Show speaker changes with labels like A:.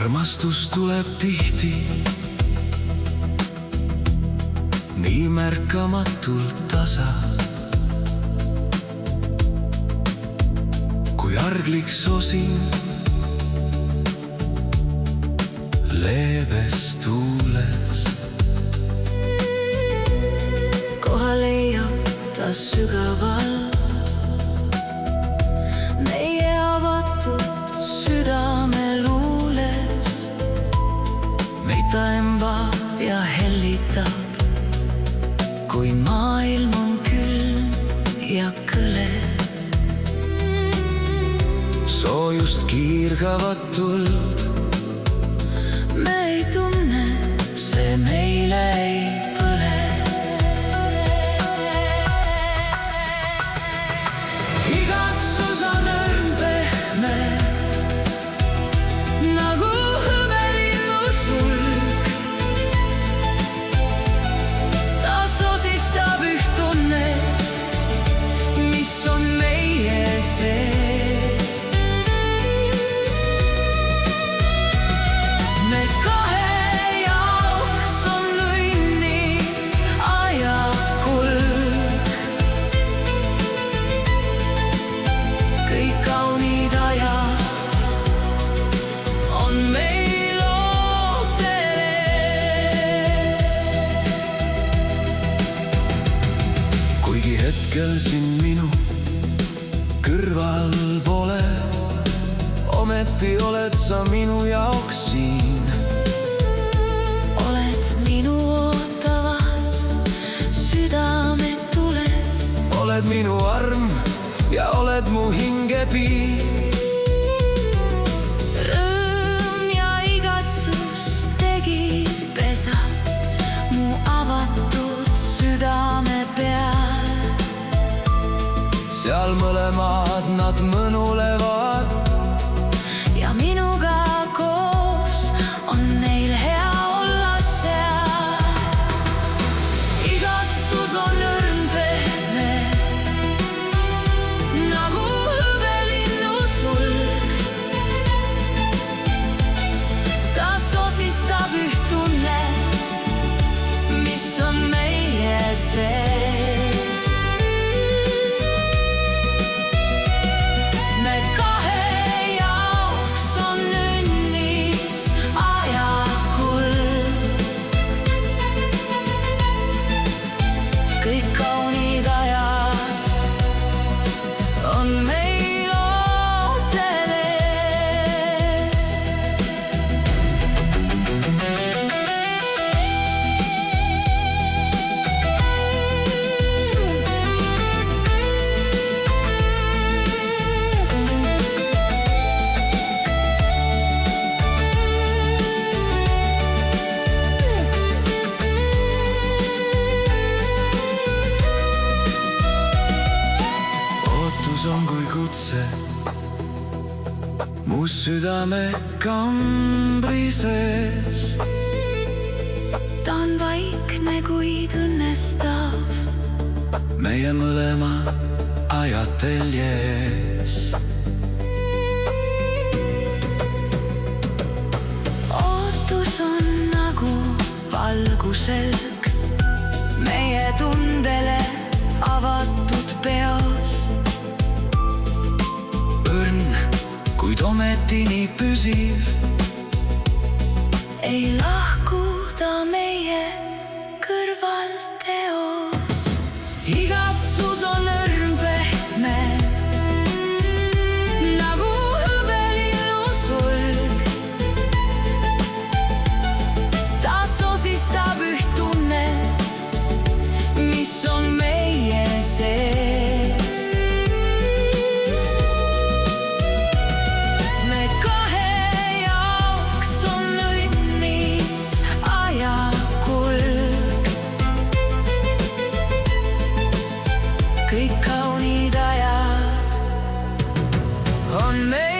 A: armastus tuleb tihti nii märkamatult tasa, kui arglik sosin leebes tuules.
B: Koha leiab ta sügaval meie avatud südameluules. Meid ta embab ja hellitab, kui maailm on külm ja kõle.
A: Soojust kiirgavat tuld
B: me ei tunne, see meile ei põle. Igatsus on õrn pehme, nagu hõbelinnu sulg. Ta sosistab üht tunnet, mis on meie sees. Me kahe jaoks on õnnis ajakulg. Kõik kaunid ajad on meil ooteles.
A: kuigi hetkel sind minu kõrval pole, ometi oled sa minu jaoks siin.
B: Oled minu ootavas südametules.
A: Oled minu arm ja oled mu hingepiir.
B: Rõõm ja igatsus tegid pesa mu avatud südame peal.
A: Seal mõlemad nad mõnulevad
B: Ja minuga koos on neil hea olla seal. Igatsus on õrn pehme, nagu hõbelinnu sulg. Ta sosistab üht tunnet, mis on meie sees. Me kahe jaoks on õnnis ajakulg. Kõik kaunid ajad on meil ooteles.
A: ootus on kui kutse mu südame kambri sees.
B: Ta on vaikne, kuid õnnestav.
A: Meie mõlema ajateljees.
B: Ootus on nagu valguselg meie tundele avatud peos.
A: Õrn, kuid ometi nii püsiv.
B: Ei lahku ta meie kõrvalt eos. Igatsus on õrn pehme, nagu hõbelinnu sulg. Ta sosistab üht tunnet, mis on meie sees. Me kahe jaoks on õnnis ajakulg. Kõik kaunid ajad on meil